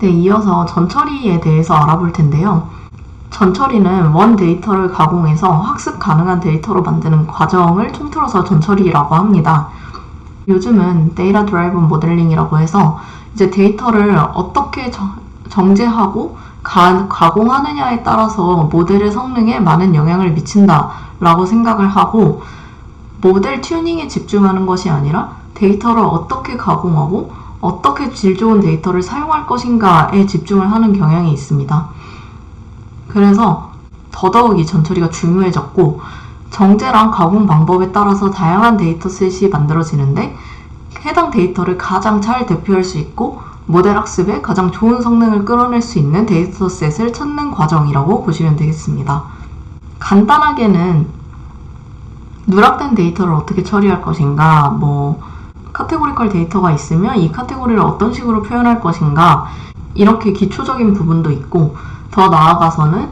네, 이어서 전처리에 대해서 알아볼 텐데요. 전처리는 원 데이터를 가공해서 학습 가능한 데이터로 만드는 과정을 통틀어서 전처리라고 합니다. 요즘은 데이터 드라이븐 모델링이라고 해서 이제 데이터를 어떻게 정제하고 가공하느냐에 따라서 모델의 성능에 많은 영향을 미친다라고 생각을 하고, 모델 튜닝에 집중하는 것이 아니라 데이터를 어떻게 가공하고 어떻게 질 좋은 데이터를 사용할 것인가에 집중을 하는 경향이 있습니다. 그래서 더더욱 이 전처리가 중요해졌고, 정제랑 가공 방법에 따라서 다양한 데이터셋이 만들어지는데, 해당 데이터를 가장 잘 대표할 수 있고 모델 학습에 가장 좋은 성능을 끌어낼 수 있는 데이터셋을 찾는 과정이라고 보시면 되겠습니다. 간단하게는 누락된 데이터를 어떻게 처리할 것인가, 카테고리컬 데이터가 있으면 이 카테고리를 어떤 식으로 표현할 것인가, 이렇게 기초적인 부분도 있고, 더 나아가서는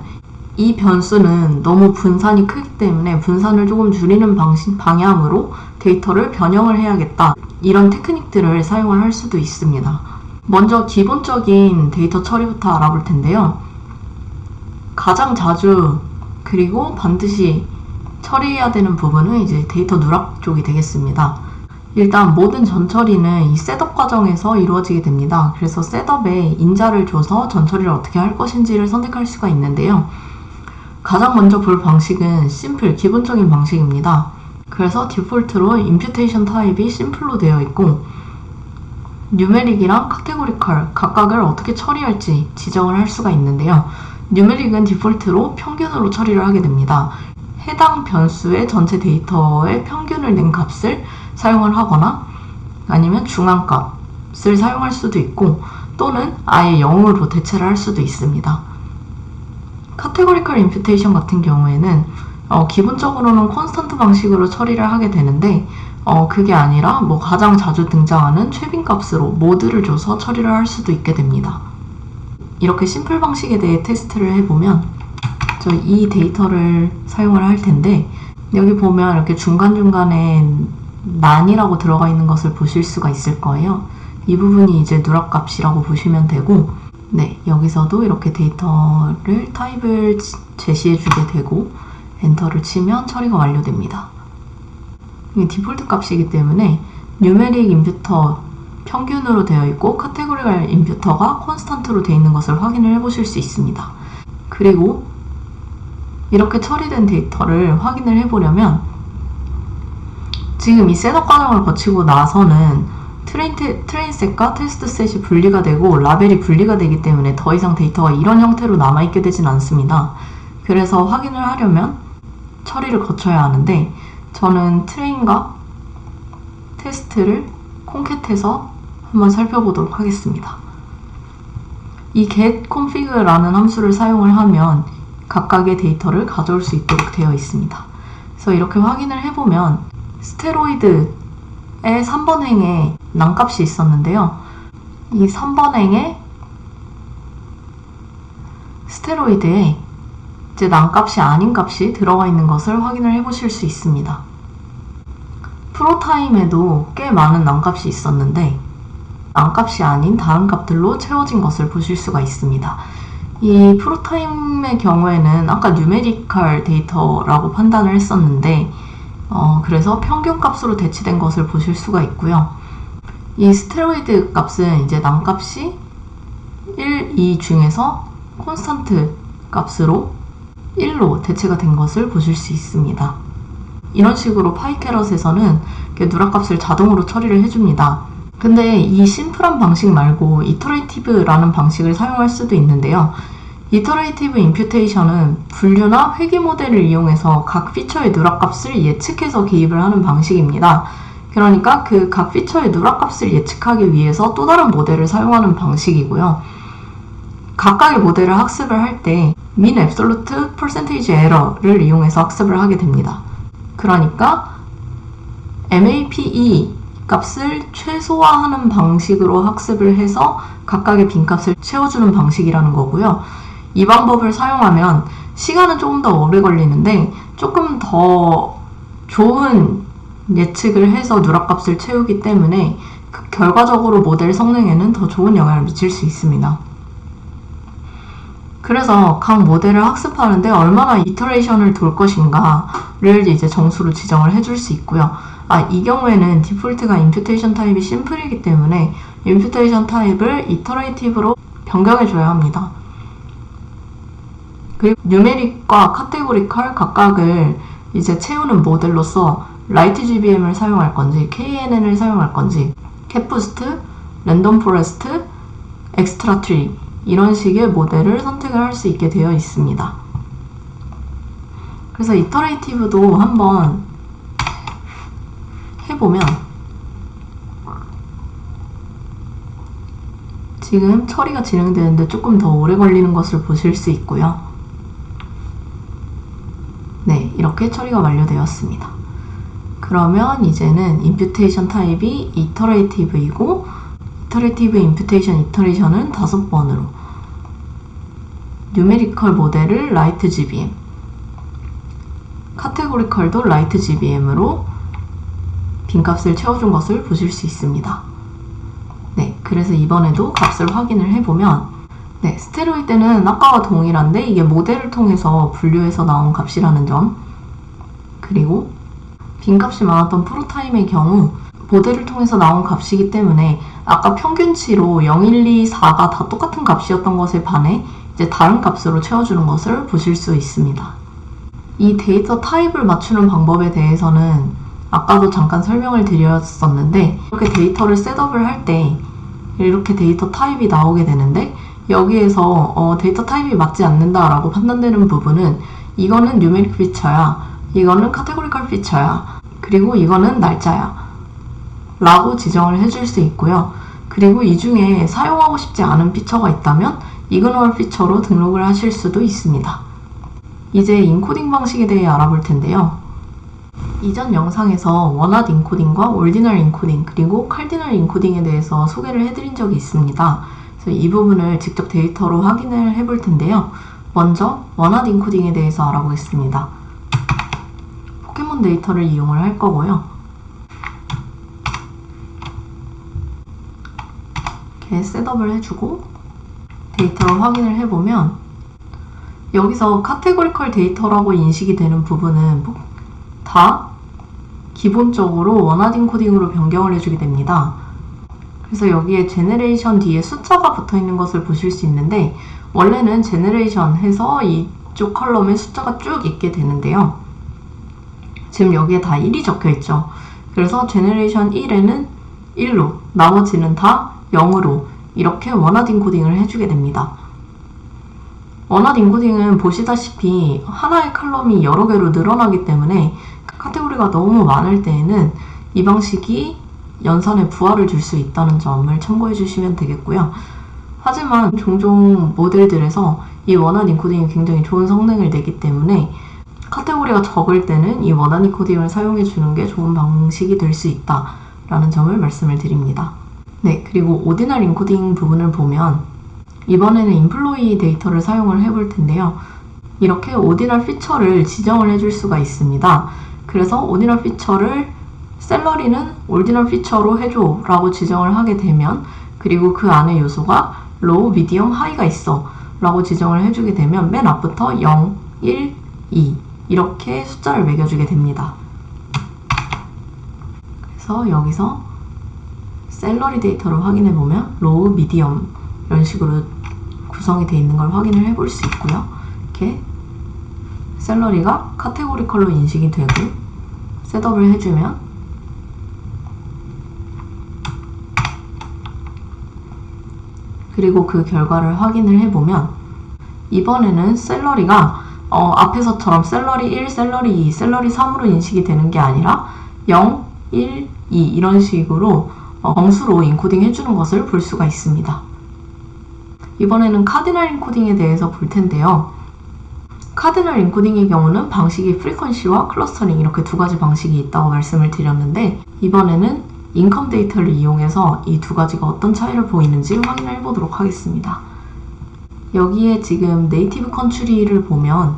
이 변수는 너무 분산이 크기 때문에 분산을 조금 줄이는 방향으로 데이터를 변형을 해야겠다, 이런 테크닉들을 사용을 할 수도 있습니다. 먼저 기본적인 데이터 처리부터 알아볼 텐데요. 가장 자주 그리고 반드시 처리해야 되는 부분은 이제 데이터 누락 쪽이 되겠습니다. 일단 모든 전처리는 이 셋업 과정에서 이루어지게 됩니다. 그래서 셋업에 인자를 줘서 전처리를 어떻게 할 것인지를 선택할 수가 있는데요. 가장 먼저 볼 방식은 심플, 기본적인 방식입니다. 그래서 디폴트로 임퓨테이션 타입이 심플로 되어 있고, 뉴메릭이랑 카테고리컬 각각을 어떻게 처리할지 지정을 할 수가 있는데요. 뉴메릭은 디폴트로 평균으로 처리를 하게 됩니다. 해당 변수의 전체 데이터의 평균을 낸 값을 사용을 하거나 아니면 중앙값을 사용할 수도 있고, 또는 아예 0으로 대체를 할 수도 있습니다. 카테고리컬 임퓨테이션 같은 경우에는 기본적으로는 콘스턴트 방식으로 처리를 하게 되는데, 그게 아니라 가장 자주 등장하는 최빈 값으로 모드를 줘서 처리를 할 수도 있게 됩니다. 이렇게 심플 방식에 대해 테스트를 해보면, 이 데이터를 사용을 할 텐데, 여기 보면 이렇게 중간중간에 난이라고 들어가 있는 것을 보실 수가 있을 거예요. 이 부분이 이제 누락 값이라고 보시면 되고, 네, 여기서도 이렇게 데이터를 타입을 제시해주게 되고, 엔터를 치면 처리가 완료됩니다. 이게 디폴트 값이기 때문에 뉴메릭 임퓨터 평균으로 되어 있고, 카테고리컬 임퓨터가 콘스턴트로 되어 있는 것을 확인을 해보실 수 있습니다. 그리고 이렇게 처리된 데이터를 확인을 해보려면, 지금 이 셋업 과정을 거치고 나서는 트레인셋과 테스트셋이 분리가 되고 라벨이 분리가 되기 때문에 더 이상 데이터가 이런 형태로 남아있게 되진 않습니다. 그래서 확인을 하려면 처리를 거쳐야 하는데, 저는 트레인과 테스트를 콘캣해서 한번 살펴보도록 하겠습니다. 이 getConfig라는 함수를 사용을 하면 각각의 데이터를 가져올 수 있도록 되어 있습니다. 그래서 이렇게 확인을 해보면 스테로이드의 3번 행에 난값이 있었는데요. 이 3번 행에 스테로이드에 이제 난값이 아닌 값이 들어가 있는 것을 확인을 해보실 수 있습니다. 프로타임에도 꽤 많은 난값이 있었는데 난값이 아닌 다른 값들로 채워진 것을 보실 수가 있습니다. 이 프로타임의 경우에는 아까 뉴메리컬 데이터라고 판단을 했었는데, 그래서 평균 값으로 대치된 것을 보실 수가 있고요. 이 스테로이드 값은 이제 난값이 1, 2 중에서 콘스턴트 값으로 1로 대체가 된 것을 보실 수 있습니다. 이런 식으로 파이캐럿에서는 누락값을 자동으로 처리를 해줍니다. 근데 이 심플한 방식 말고 이터레이티브라는 방식을 사용할 수도 있는데요. 이터레이티브 임퓨테이션은 분류나 회귀 모델을 이용해서 각 피처의 누락값을 예측해서 개입을 하는 방식입니다. 그러니까 그 각 피처의 누락값을 예측하기 위해서 또 다른 모델을 사용하는 방식이고요. 각각의 모델을 학습을 할 때 mean absolute percentage error를 이용해서 학습을 하게 됩니다. 그러니까 MAPE 값을 최소화하는 방식으로 학습을 해서 각각의 빈값을 채워주는 방식이라는 거고요. 이 방법을 사용하면 시간은 조금 더 오래 걸리는데 조금 더 좋은 예측을 해서 누락값을 채우기 때문에 결과적으로 모델 성능에는 더 좋은 영향을 미칠 수 있습니다. 그래서 각 모델을 학습하는데 얼마나 이터레이션을 돌 것인가를 이제 정수로 지정을 해줄 수 있고요. 이 경우에는 디폴트가 임퓨테이션 타입이 심플이기 때문에 임퓨테이션 타입을 이터레이티브로 변경해줘야 합니다. 그리고 뉴메릭과 카테고리컬 각각을 이제 채우는 모델로서 라이트 GBM을 사용할 건지 KNN을 사용할 건지 캣부스트, 랜덤 포레스트, 엑스트라 트리 이런 식의 모델을 선택을 할 수 있게 되어 있습니다. 그래서 이터레이티브도 한번 해보면 지금 처리가 진행되는데 조금 더 오래 걸리는 것을 보실 수 있고요. 네, 이렇게 처리가 완료되었습니다. 그러면 이제는 임퓨테이션 타입이 이터레이티브이고 이터레이티브 임퓨테이션 이터레이션은 5번으로 뉴메리컬 모델을 라이트 GBM 카테고리컬도 라이트 GBM으로 빈값을 채워준 것을 보실 수 있습니다. 네, 그래서 이번에도 값을 확인을 해보면 네, 스테로이드는 아까와 동일한데 이게 모델을 통해서 분류해서 나온 값이라는 점 그리고 빈값이 많았던 프로타임의 경우 모델을 통해서 나온 값이기 때문에 아까 평균치로 0, 1, 2, 4가 다 똑같은 값이었던 것에 반해 이제 다른 값으로 채워주는 것을 보실 수 있습니다. 이 데이터 타입을 맞추는 방법에 대해서는 아까도 잠깐 설명을 드렸었는데 이렇게 데이터를 셋업을 할 때 이렇게 데이터 타입이 나오게 되는데 여기에서 데이터 타입이 맞지 않는다라고 판단되는 부분은 이거는 뉴메릭 피처야, 이거는 카테고리컬 피처야, 그리고 이거는 날짜야 라고 지정을 해줄 수 있고요. 그리고 이 중에 사용하고 싶지 않은 피처가 있다면 이그노얼 피처로 등록을 하실 수도 있습니다. 이제 인코딩 방식에 대해 알아볼 텐데요. 이전 영상에서 원핫 인코딩과 올디널 인코딩 그리고 칼디널 인코딩에 대해서 소개를 해드린 적이 있습니다. 그래서 이 부분을 직접 데이터로 확인을 해볼 텐데요. 먼저 원핫 인코딩에 대해서 알아보겠습니다. 포켓몬 데이터를 이용을 할 거고요. 이렇게 셋업을 해주고 데이터를 확인을 해보면 여기서 카테고리컬 데이터라고 인식이 되는 부분은 다 기본적으로 원핫 인코딩으로 변경을 해주게 됩니다. 그래서 여기에 제네레이션 뒤에 숫자가 붙어 있는 것을 보실 수 있는데 원래는 제네레이션 해서 이쪽 컬럼에 숫자가 쭉 있게 되는데요. 지금 여기에 다 1이 적혀 있죠. 그래서 제네레이션 1에는 1로 나머지는 다 0으로 이렇게 원핫 인코딩을 해주게 됩니다. 원핫 인코딩은 보시다시피 하나의 컬럼이 여러 개로 늘어나기 때문에 카테고리가 너무 많을 때에는 이 방식이 연산에 부하를 줄 수 있다는 점을 참고해 주시면 되겠고요. 하지만 종종 모델들에서 이 원핫 인코딩이 굉장히 좋은 성능을 내기 때문에 카테고리가 적을 때는 이 원핫 인코딩을 사용해 주는 게 좋은 방식이 될 수 있다라는 점을 말씀을 드립니다. 네, 그리고 오디널 인코딩 부분을 보면 이번에는 인플로이 데이터를 사용을 해볼 텐데요. 이렇게 오디널 피처를 지정을 해줄 수가 있습니다. 그래서 오디널 피처를 셀러리는 오디널 피처로 해줘 라고 지정을 하게 되면 그리고 그 안에 요소가 로우, 미디엄, 하이가 있어 라고 지정을 해주게 되면 맨 앞부터 0, 1, 2 이렇게 숫자를 매겨주게 됩니다. 그래서 여기서 셀러리 데이터를 확인해 보면 로우, 미디엄 이런 식으로 구성이 되어 있는 걸 확인을 해볼 수 있고요. 이렇게 셀러리가 카테고리컬로 인식이 되고 셋업을 해주면 그리고 그 결과를 확인을 해보면 이번에는 셀러리가 앞에서처럼 셀러리 1, 셀러리 2, 셀러리 3으로 인식이 되는 게 아니라 0, 1, 2 이런 식으로 정수로 인코딩 해주는 것을 볼 수가 있습니다. 이번에는 카디널 인코딩에 대해서 볼 텐데요. 카디널 인코딩의 경우는 방식이 프리퀀시와 클러스터링 이렇게 두 가지 방식이 있다고 말씀을 드렸는데 이번에는 인컴 데이터를 이용해서 이 두 가지가 어떤 차이를 보이는지 확인을 해보도록 하겠습니다. 여기에 지금 네이티브 컨트리를 보면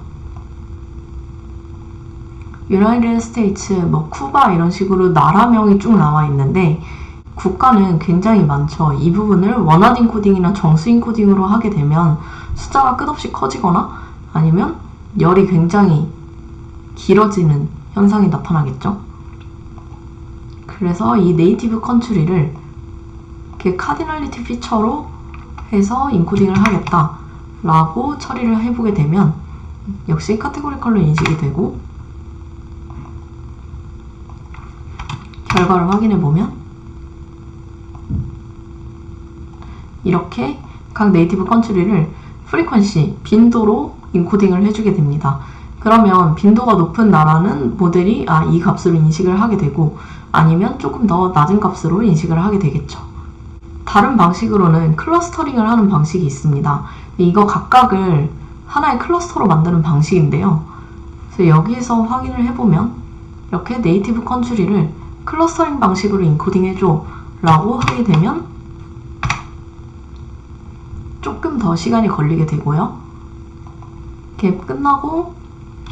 유나이티드 스테이츠, 쿠바 이런 식으로 나라명이 쭉 나와 있는데 국가는 굉장히 많죠. 이 부분을 원하드 인코딩이나 정수 인코딩으로 하게 되면 숫자가 끝없이 커지거나 아니면 열이 굉장히 길어지는 현상이 나타나겠죠. 그래서 이 네이티브 컨트리를 이렇게 카디널리티 피처로 해서 인코딩을 하겠다 라고 처리를 해보게 되면 역시 카테고리컬로 인식이 되고 결과를 확인해보면 이렇게 각 네이티브 컨트리를 프리퀀시, 빈도로 인코딩을 해주게 됩니다. 그러면 빈도가 높은 나라는 모델이 이 값으로 인식을 하게 되고 아니면 조금 더 낮은 값으로 인식을 하게 되겠죠. 다른 방식으로는 클러스터링을 하는 방식이 있습니다. 이거 각각을 하나의 클러스터로 만드는 방식인데요. 그래서 여기에서 확인을 해보면 이렇게 네이티브 컨트리를 클러스터링 방식으로 인코딩 해줘 라고 하게 되면 조금 더 시간이 걸리게 되고요. 이렇게 끝나고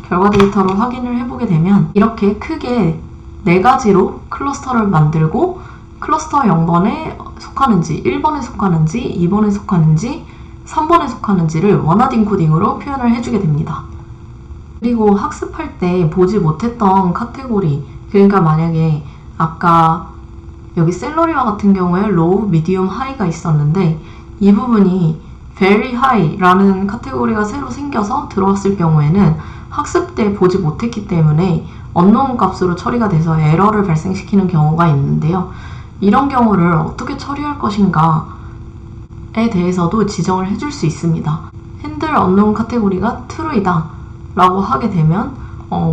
결과 데이터로 확인을 해보게 되면 이렇게 크게 4가지로 클러스터를 만들고 클러스터 0번에 속하는지, 1번에 속하는지, 2번에 속하는지, 3번에 속하는지를 원하드 인코딩으로 표현을 해주게 됩니다. 그리고 학습할 때 보지 못했던 카테고리, 그러니까 만약에 아까 여기 샐러리와 같은 경우에 로우, 미디움, 하이가 있었는데 이 부분이 very high 라는 카테고리가 새로 생겨서 들어왔을 경우에는 학습 때 보지 못했기 때문에 unknown 값으로 처리가 돼서 에러를 발생시키는 경우가 있는데요. 이런 경우를 어떻게 처리할 것인가에 대해서도 지정을 해줄 수 있습니다. handle unknown 카테고리가 true이다 라고 하게 되면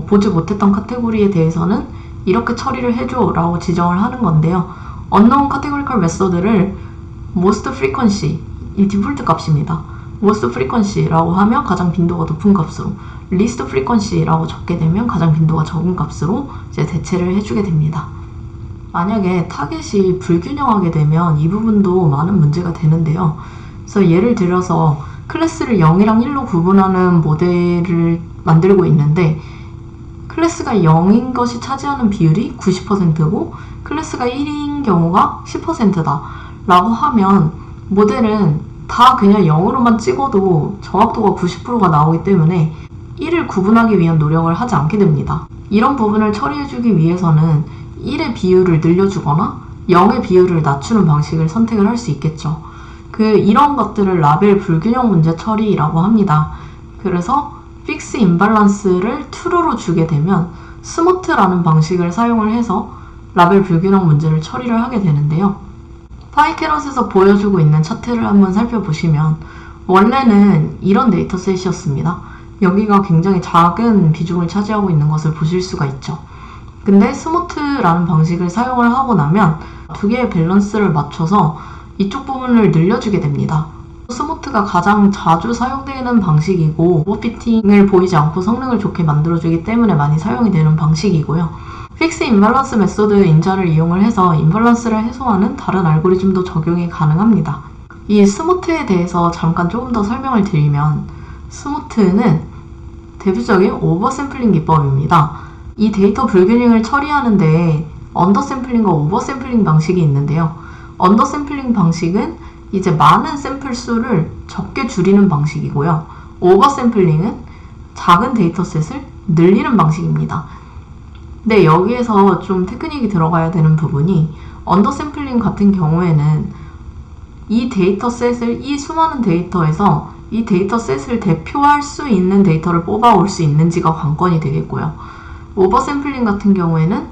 보지 못했던 카테고리에 대해서는 이렇게 처리를 해줘 라고 지정을 하는 건데요. unknown categorical method를 most frequency, 이 디폴트 값입니다. most frequency라고 하면 가장 빈도가 높은 값으로, least frequency라고 적게 되면 가장 빈도가 적은 값으로 이제 대체를 해주게 됩니다. 만약에 타겟이 불균형하게 되면 이 부분도 많은 문제가 되는데요. 그래서 예를 들어서 클래스를 0이랑 1로 구분하는 모델을 만들고 있는데 클래스가 0인 것이 차지하는 비율이 90%고 클래스가 1인 경우가 10%다 라고 하면 모델은 다 그냥 0으로만 찍어도 정확도가 90%가 나오기 때문에 1을 구분하기 위한 노력을 하지 않게 됩니다. 이런 부분을 처리해주기 위해서는 1의 비율을 늘려주거나 0의 비율을 낮추는 방식을 선택을 할 수 있겠죠. 이런 것들을 라벨 불균형 문제 처리라고 합니다. 그래서 픽스 임밸런스를 true로 주게 되면 스모트라는 방식을 사용을 해서 라벨 불균형 문제를 처리를 하게 되는데요. 파이캐럿에서 보여주고 있는 차트를 한번 살펴보시면 원래는 이런 데이터셋이었습니다. 여기가 굉장히 작은 비중을 차지하고 있는 것을 보실 수가 있죠. 근데 스모트라는 방식을 사용을 하고 나면 두 개의 밸런스를 맞춰서 이쪽 부분을 늘려주게 됩니다. 스모트가 가장 자주 사용되는 방식이고 오버피팅을 보이지 않고 성능을 좋게 만들어주기 때문에 많이 사용이 되는 방식이고요. 픽스 임밸런스 메소드 인자를 이용을 해서 임밸런스를 해소하는 다른 알고리즘도 적용이 가능합니다. 이 스모트에 대해서 잠깐 조금 더 설명을 드리면 스모트는 대표적인 오버샘플링 기법입니다. 이 데이터 불균형을 처리하는데 언더샘플링과 오버샘플링 방식이 있는데요. 언더샘플링 방식은 이제 많은 샘플 수를 적게 줄이는 방식이고요. 오버샘플링은 작은 데이터셋을 늘리는 방식입니다. 근데 여기에서 좀 테크닉이 들어가야 되는 부분이 언더샘플링 같은 경우에는 이 데이터셋을 이 수많은 데이터에서 이 데이터셋을 대표할 수 있는 데이터를 뽑아올 수 있는지가 관건이 되겠고요. 오버샘플링 같은 경우에는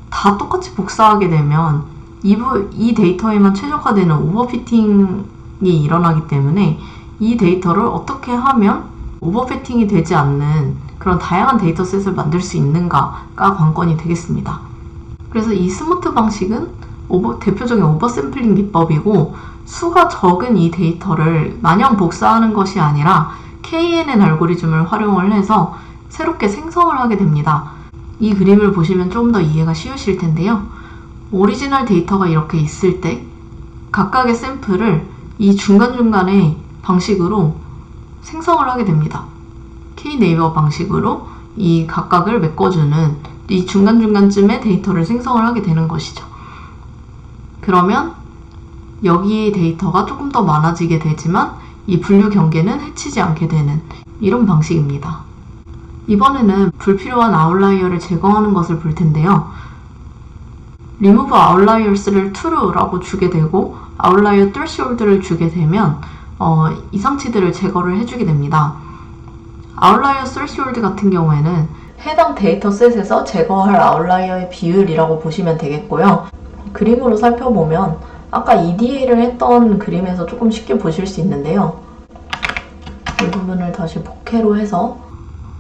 다 똑같이 복사하게 되면 이 데이터에만 최적화되는 오버피팅이 일어나기 때문에 이 데이터를 어떻게 하면 오버피팅이 되지 않는 그런 다양한 데이터셋을 만들 수 있는가가 관건이 되겠습니다. 그래서 이 스모트 방식은 대표적인 오버샘플링 기법이고 수가 적은 이 데이터를 마냥 복사하는 것이 아니라 KNN 알고리즘을 활용을 해서 새롭게 생성을 하게 됩니다. 이 그림을 보시면 좀 더 이해가 쉬우실 텐데요. 오리지널 데이터가 이렇게 있을 때 각각의 샘플을 이 중간중간의 방식으로 생성을 하게 됩니다. K-네이버 방식으로 이 각각을 메꿔주는 이 중간중간쯤에 데이터를 생성을 하게 되는 것이죠. 그러면 여기의 데이터가 조금 더 많아지게 되지만 이 분류 경계는 해치지 않게 되는 이런 방식입니다. 이번에는 불필요한 아웃라이어를 제거하는 것을 볼 텐데요. remove outliers를 true라고 주게 되고 outlier threshold를 주게 되면 이상치들을 제거를 해주게 됩니다. outlier threshold 같은 경우에는 해당 데이터셋에서 제거할 아웃라이어의 비율이라고 보시면 되겠고요. 그림으로 살펴보면 아까 EDA를 했던 그림에서 조금 쉽게 보실 수 있는데요. 이 부분을 다시 복회로 해서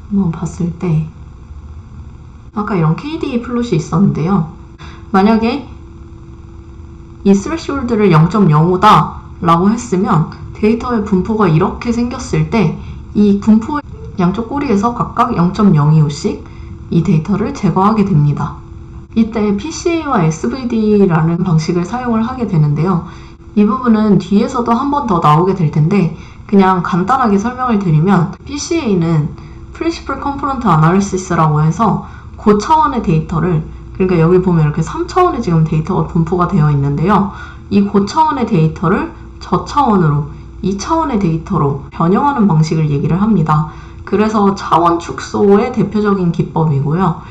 한번 봤을 때 아까 이런 KDA 플롯이 있었는데요. 만약에 이 threshold를 0.05다 라고 했으면 데이터의 분포가 이렇게 생겼을 때 이 분포 양쪽 꼬리에서 각각 0.025씩 이 데이터를 제거하게 됩니다. 이때 PCA와 SVD라는 방식을 사용을 하게 되는데요. 이 부분은 뒤에서도 한 번 더 나오게 될 텐데 그냥 간단하게 설명을 드리면 PCA는 Principal Component Analysis라고 해서 고차원의 데이터를, 그러니까 여기 보면 이렇게 3차원의 지금 데이터가 분포가 되어 있는데요. 이 고차원의 데이터를 저차원으로 2차원의 데이터로 변형하는 방식을 얘기를 합니다. 그래서 차원 축소의 대표적인 기법이고요.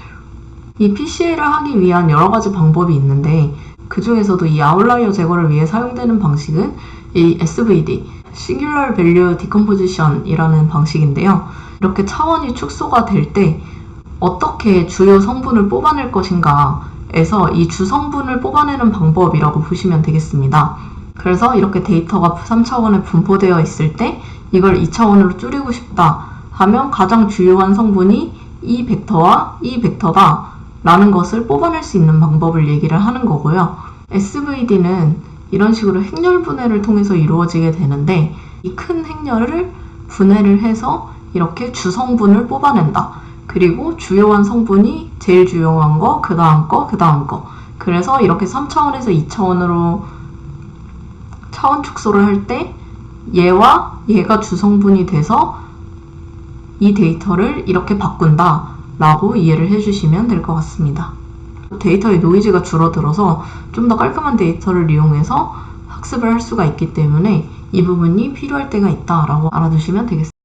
이 PCA를 하기 위한 여러 가지 방법이 있는데 그 중에서도 이 아웃라이어 제거를 위해 사용되는 방식은 이 SVD, Singular Value Decomposition 이라는 방식인데요. 이렇게 차원이 축소가 될 때 어떻게 주요 성분을 뽑아낼 것인가 에서 이 주성분을 뽑아내는 방법이라고 보시면 되겠습니다. 그래서 이렇게 데이터가 3차원에 분포되어 있을 때 이걸 2차원으로 줄이고 싶다 하면 가장 주요한 성분이 이 벡터와 이 벡터다 라는 것을 뽑아낼 수 있는 방법을 얘기를 하는 거고요. SVD는 이런 식으로 행렬 분해를 통해서 이루어지게 되는데 이 큰 행렬을 분해를 해서 이렇게 주성분을 뽑아낸다. 그리고 주요한 성분이 제일 주요한 거, 그 다음 거, 그 다음 거. 그래서 이렇게 3차원에서 2차원으로 차원 축소를 할 때 얘와 얘가 주성분이 돼서 이 데이터를 이렇게 바꾼다 라고 이해를 해주시면 될 것 같습니다. 데이터의 노이즈가 줄어들어서 좀 더 깔끔한 데이터를 이용해서 학습을 할 수가 있기 때문에 이 부분이 필요할 때가 있다 라고 알아두시면 되겠습니다.